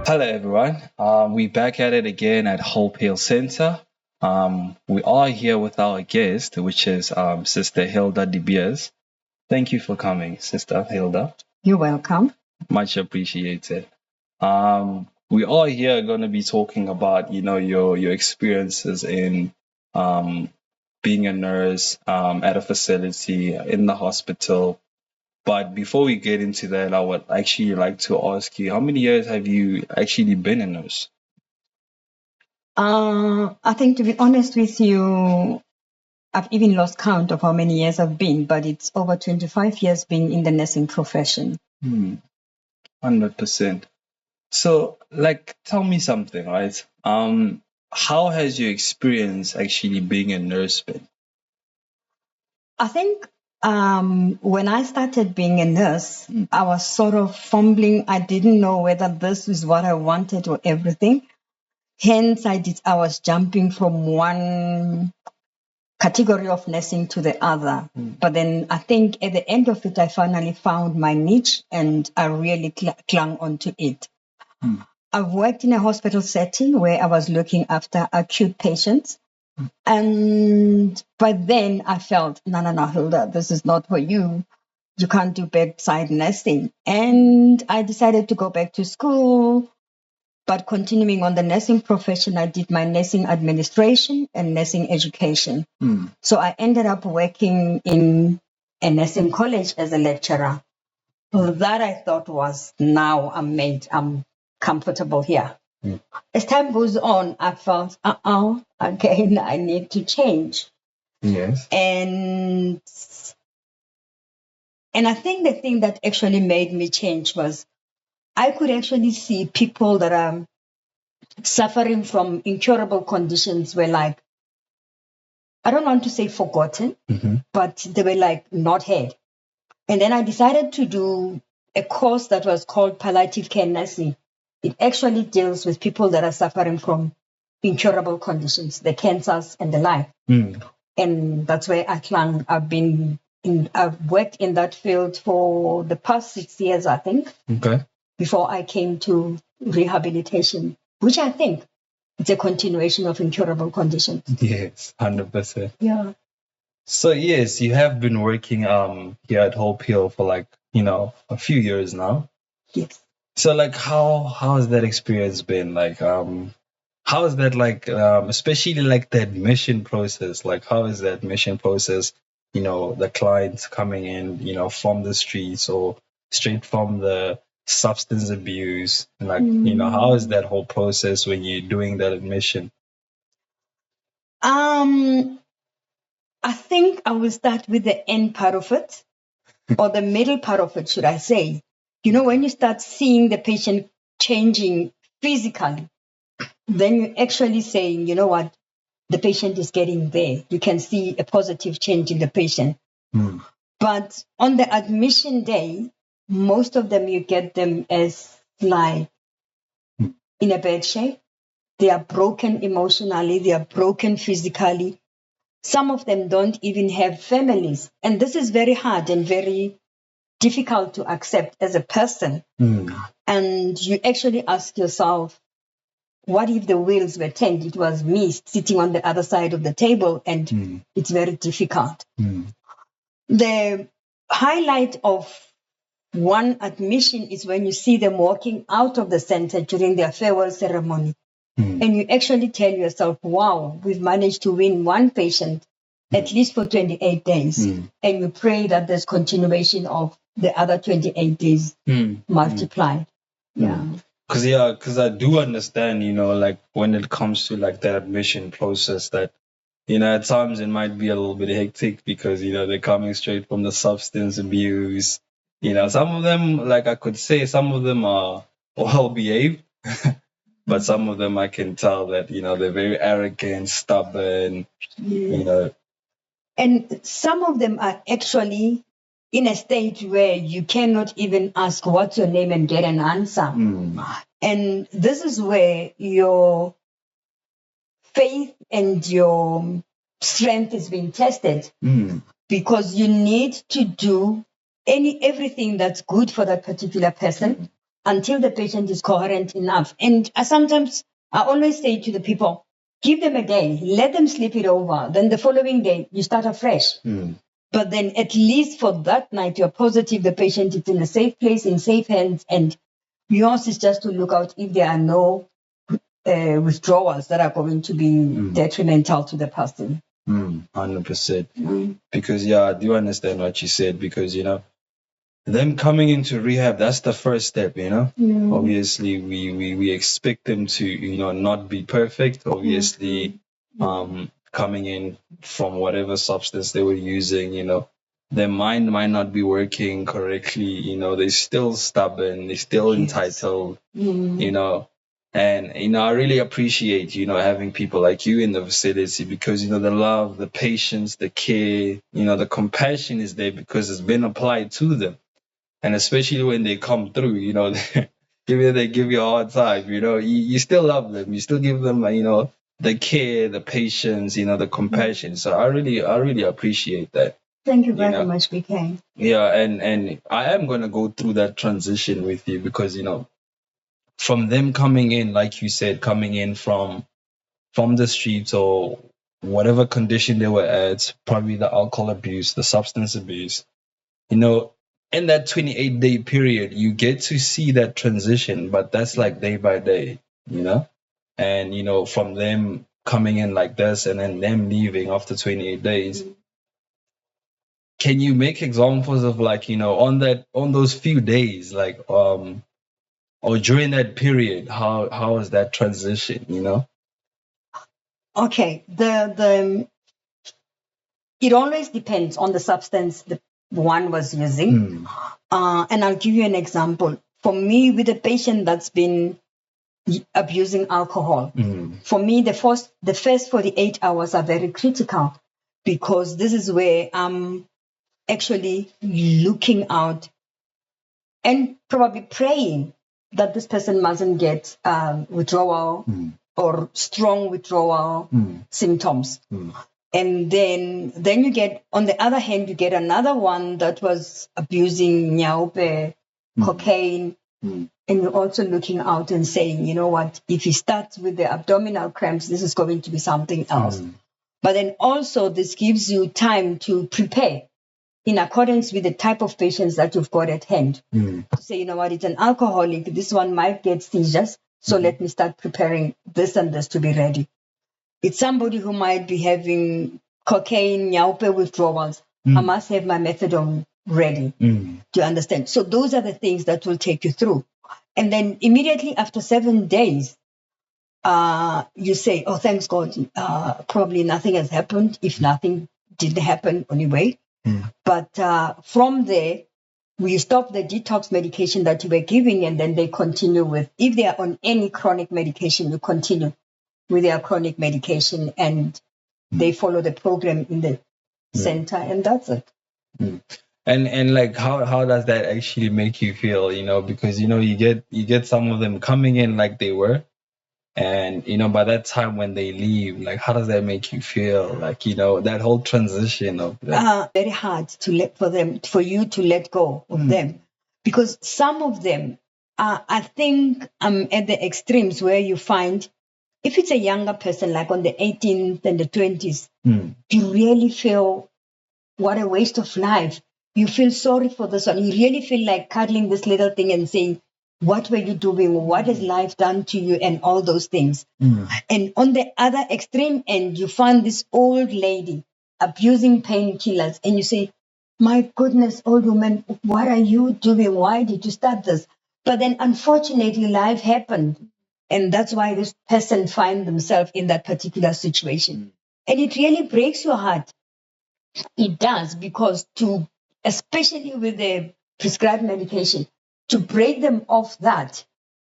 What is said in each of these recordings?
Hello, everyone. We're back at it again at Hope Hill Center. We are here with our guest, which is Sister Hilda De Beers. Thank you for coming, Sister Hilda. You're welcome. Much appreciated. We are here going to be talking about, your experiences in um, being a nurse at a facility in the hospital. But before we get into that, I would actually like to ask you, how many years have you actually been a nurse? I think to be honest with you, I've even lost count of how many years I've been, but it's over 25 years being in the nursing profession. 100%. So, tell me something, right? How has your experience actually being a nurse been? I think when I started being a nurse, I was sort of fumbling. I didn't know whether this is what I wanted or everything. Hence, I was jumping from one category of nursing to the other. But then I think at the end of it, I finally found my niche and I really clung onto it. I've worked in a hospital setting where I was looking after acute patients. And by then I felt, no, Hilda, this is not for you. You can't do bedside nursing. And I decided to go back to school. But continuing on the nursing profession, I did my nursing administration and nursing education. So I ended up working in a nursing college as a lecturer. That I thought was now I'm comfortable here. As time goes on, I felt, again, I need to change. Yes. And I think the thing that actually made me change was I could actually see people that are suffering from incurable conditions were like, I don't want to say forgotten, but they were like not heard. And then I decided to do a course that was called palliative care nursing. It actually deals with people that are suffering from incurable conditions, the cancers and the like. And that's where I clung. I've worked in that field for the past 6 years, I think. Okay. Before I came to rehabilitation, which I think it's a continuation of incurable conditions. Yes, 100%. Yeah. So yes, you have been working here at Hope Hill for a few years now. Yes. So how has that experience been? How is that especially the admission process? Like how is the admission process, the clients coming in, from the streets or straight from the substance abuse? And how is that whole process when you're doing that admission? I think I will start with the end part of it, or the middle part of it, should I say. When you start seeing the patient changing physically, then you're actually saying, you know what, the patient is getting there. You can see a positive change in the patient. But on the admission day, most of them, you get them as like in a bad shape. They are broken emotionally, they are broken physically. Some of them don't even have families. And this is very hard and very difficult to accept as a person. And you actually ask yourself, what if the wheels were turned? It was me sitting on the other side of the table, and it's very difficult. The highlight of one admission is when you see them walking out of the center during their farewell ceremony. And you actually tell yourself, wow, we've managed to win one patient at least for 28 days. And you pray that there's continuation of the other 28 days multiplied. Yeah. Because I do understand, when it comes to the admission process that, at times it might be a little bit hectic because, they're coming straight from the substance abuse. Some of them, I could say some of them are well behaved, but some of them I can tell that, they're very arrogant, stubborn, And some of them are actually in a stage where you cannot even ask what's your name and get an answer. And this is where your faith and your strength is being tested, because you need to do everything that's good for that particular person, until the patient is coherent enough. And I always say to the people, give them a day, let them sleep it over. Then the following day, you start afresh. But then at least for that night, you're positive the patient is in a safe place, in safe hands. And yours is just to look out if there are no withdrawals that are going to be detrimental to the person. 100%. Because, yeah, I do understand what you said, because, them coming into rehab, that's the first step, Obviously, we expect them to, not be perfect. Obviously, coming in from whatever substance they were using, their mind might not be working correctly, they're still stubborn, they're still entitled, And, I really appreciate, having people like you in the facility, because, the love, the patience, the care, the compassion is there because it's been applied to them. And especially when they come through, even if they give you a hard time, you still love them. You still give them, the care, the patience, the compassion. So I really appreciate that. Thank you very much, BK. Yeah, and I am gonna go through that transition with you because, from them coming in, like you said, coming in from the streets or whatever condition they were at, probably the alcohol abuse, the substance abuse, in that 28-day period, you get to see that transition, but that's like day by day, and, from them coming in like this and then them leaving after 28 days. Can you make examples of, like, on those few days, like, or during that period, how is that transition, Okay, it always depends on the substance the one was using. And I'll give you an example. For me, with a patient that's been abusing alcohol, for me, the first 48 hours are very critical, because this is where I'm actually looking out and probably praying that this person mustn't get withdrawal or strong withdrawal symptoms. And then you get, on the other hand, you get another one that was abusing nyaupe, cocaine, and you're also looking out and saying, you know what, if he starts with the abdominal cramps, this is going to be something else. But then also this gives you time to prepare in accordance with the type of patients that you've got at hand. To say, you know what, it's an alcoholic, this one might get seizures, so let me start preparing this and this to be ready. It's somebody who might be having cocaine, nyaupe withdrawals. I must have my methadone ready. Do you understand? So those are the things that will take you through. And then immediately after 7 days, you say, oh, thanks God, probably nothing has happened. If nothing didn't happen anyway. But from there, we stop the detox medication that you were giving, and then they continue with, if they are on any chronic medication, you continue with their chronic medication, and they follow the program in the center, and that's it. And like, how does that actually make you feel? Because you get some of them coming in like they were, and by that time when they leave, like, how does that make you feel? Like, that whole transition of that. Very hard for you to let go of them, because some of them, I think, at the extremes where you find, if it's a younger person, like on the 18th and the 20s, you really feel what a waste of life. You feel sorry for this one. You really feel like cuddling this little thing and saying, what were you doing? What has life done to you? And all those things. And on the other extreme end, you find this old lady abusing painkillers. And you say, my goodness, old woman, what are you doing? Why did you start this? But then unfortunately, life happened. And that's why this person finds themselves in that particular situation. And it really breaks your heart. It does, because especially with the prescribed medication, to break them off that,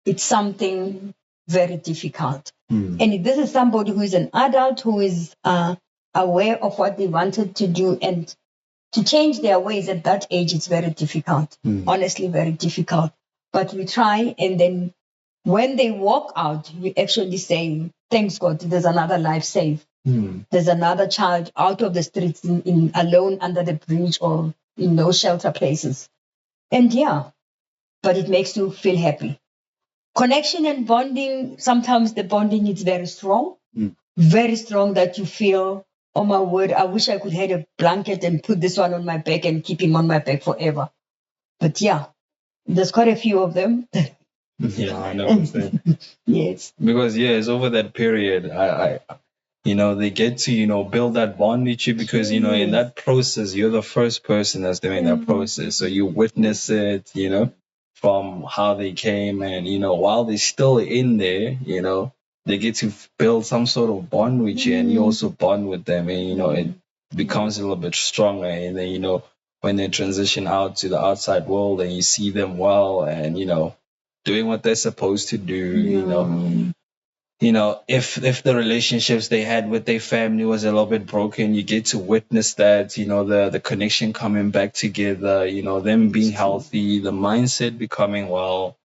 it's something very difficult. And if this is somebody who is an adult, who is aware of what they wanted to do, and to change their ways at that age, it's very difficult. Honestly, very difficult. But we try, and then when they walk out, we actually say, thanks God, there's another life saved. There's another child out of the streets in alone under the bridge or in no shelter places. And yeah, but it makes you feel happy. Connection and bonding, sometimes the bonding is very strong, very strong that you feel, oh my word, I wish I could have a blanket and put this one on my back and keep him on my back forever. But yeah, there's quite a few of them. Yeah, 100%. Yes. Because it's over that period, they get to, build that bond with you because, in that process, you're the first person that's doing that process. So you witness it, from how they came and, while they're still in there, they get to build some sort of bond with you and you also bond with them and, it becomes a little bit stronger. And then, when they transition out to the outside world and you see them well and, doing what they're supposed to do, if the relationships they had with their family was a little bit broken, you get to witness that, the connection coming back together, them being healthy, the mindset becoming well.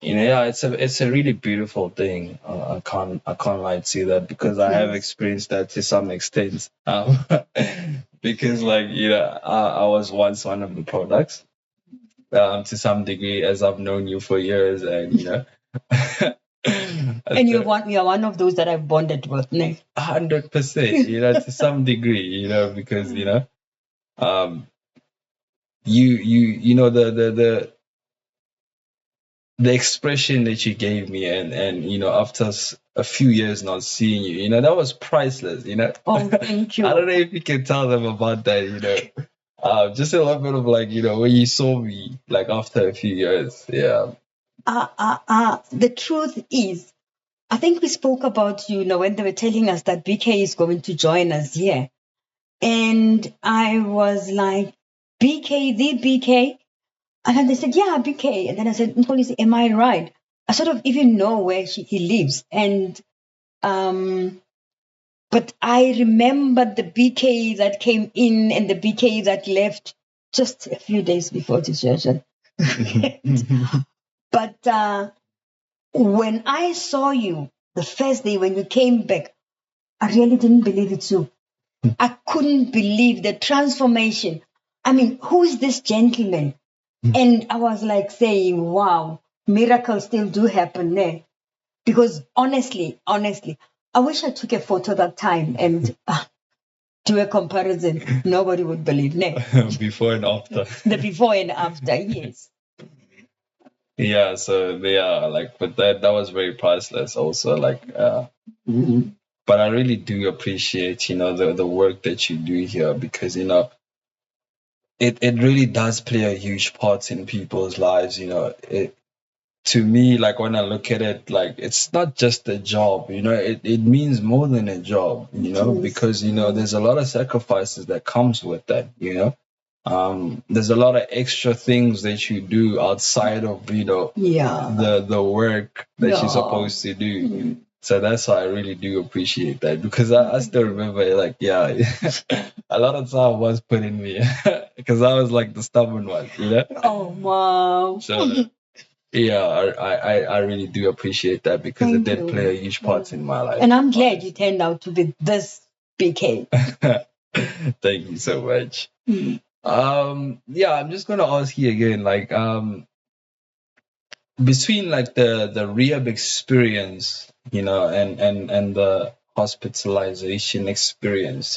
It's a really beautiful thing. I can't lie to you that because I have experienced that to some extent. Because I was once one of the products, to some degree, as I've known you for years, and And you're one of those that I've bonded with, Nick. 100%, to some degree, because um, the expression that you gave me, and after a few years not seeing you, that was priceless. Oh, thank you. I don't know if you can tell them about that. Just a little bit of when you saw me after a few years, yeah. The truth is, I think we spoke about when they were telling us that BK is going to join us here. And I was like, BK, the BK? And then they said, yeah, BK. And then I said, Police, am I right? I sort of even know where he lives. And, but I remember the BK that came in and the BK that left just a few days before the session. But when I saw you the first day when you came back, I really didn't believe it too. I couldn't believe the transformation. I mean, who is this gentleman? And I was like saying, wow, miracles still do happen there. Because honestly, I wish I took a photo that time and do a comparison. Nobody would believe me. Before and after. The before and after, yes. Yeah, so they are but that was very priceless also. But I really do appreciate, the work that you do here because, it really does play a huge part in people's lives. To me, when I look at it, it's not just a job, it means more than a job, because, there's a lot of sacrifices that comes with that, there's a lot of extra things that you do outside of, the work that you're supposed to do. So that's why I really do appreciate that because I still remember a lot of time was put in me because I was the stubborn one, Oh, wow. So yeah, I really do appreciate that because it did play a huge part in my life. And I'm glad you turned out to be this BK. Thank you so much. Yeah, I'm just gonna ask you again, between the rehab experience, and the hospitalization experience,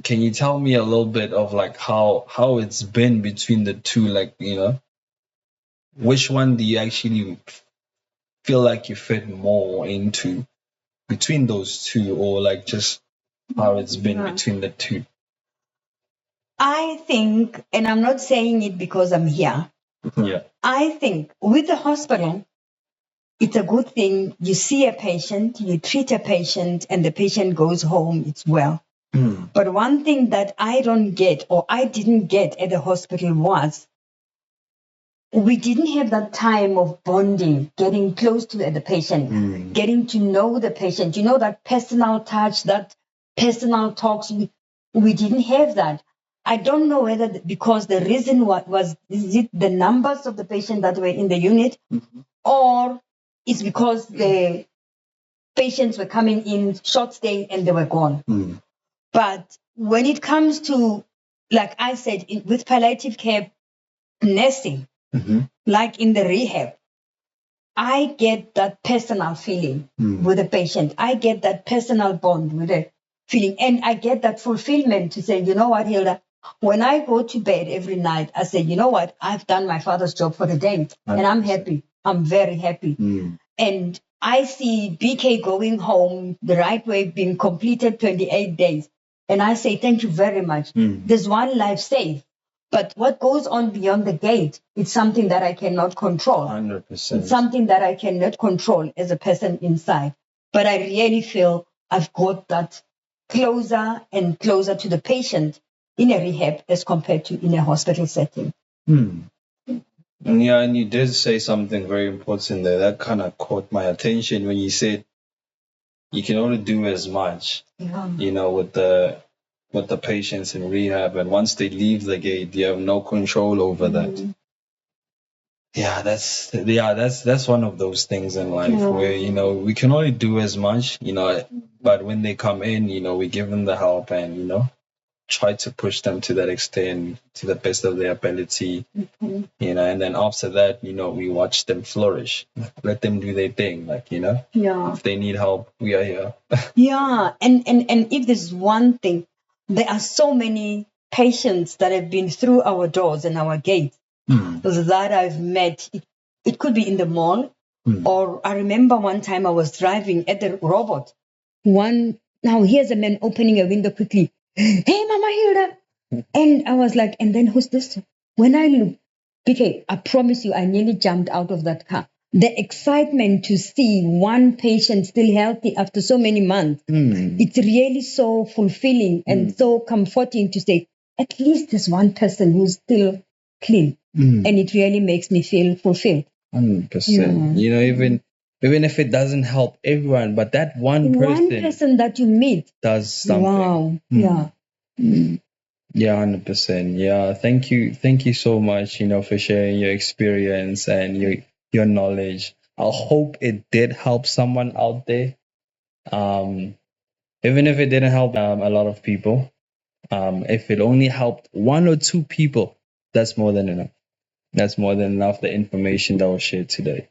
can you tell me a little bit of how it's been between the two, which one do you actually feel like you fit more into between those two, or just how it's been between the two? I think, and I'm not saying it because I'm here. Yeah. I think with the hospital, it's a good thing. You see a patient, you treat a patient, and the patient goes home, it's well. But one thing that I don't get, or I didn't get at the hospital, was we didn't have that time of bonding, getting close to the patient, getting to know the patient, that personal touch, that personal talks. We didn't have that. I don't know whether because the reason was is it the numbers of the patients that were in the unit, or it's because the patients were coming in short stay and they were gone. But when it comes to, like I said, with palliative care nursing, like in the rehab, I get that personal feeling with the patient. I get that personal bond with the feeling. And I get that fulfillment to say, you know what, Hilda, when I go to bed every night, I say, you know what, I've done my father's job for the day. And I'm happy. I'm very happy. And I see BK going home the right way, being completed 28 days. And I say, thank you very much. There's one life saved. But what goes on beyond the gate, it's something that I cannot control. 100%. It's something that I cannot control as a person inside. But I really feel I've got that closer and closer to the patient in a rehab as compared to in a hospital setting. Yeah, and you did say something very important there. That kind of caught my attention when you said you can only do as much, with the patients in rehab, and once they leave the gate, you have no control over that. That's one of those things in life where we can only do as much, but when they come in, we give them the help and try to push them to that extent to the best of their ability, and then after that, we watch them flourish, let them do their thing, if they need help, we are here. And if there's one thing, there are so many patients that have been through our doors and our gates that I've met. It could be in the mall, or I remember one time I was driving at the robot. Now here's a man opening a window quickly. Hey, Mama Hilda. And I was like, and then who's this? When I look, PK, I promise you, I nearly jumped out of that car. The excitement to see one patient still healthy after so many months, it's really so fulfilling and so comforting to say, at least there's one person who's still clean. And it really makes me feel fulfilled. 100%. Even if it doesn't help everyone, but that one person that you meet does something. Wow. Yeah. Yeah, 100%. Yeah, thank you so much, for sharing your experience and your knowledge. I hope it did help someone out there. Even if it didn't help a lot of people, if it only helped one or two people, that's more than enough. That's more than enough. The information that was shared today.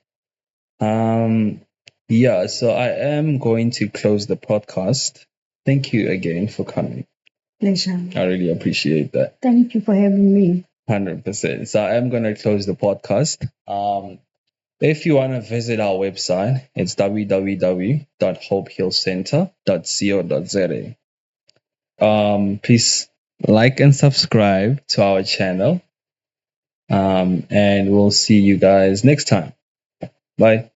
Yeah. So I am going to close the podcast. Thank you again for coming. Pleasure. I really appreciate that. Thank you for having me. 100%. So I am going to close the podcast. If you want to visit our website, it's www.hopehealcenter.co.za. Please like and subscribe to our channel. And we'll see you guys next time. Bye.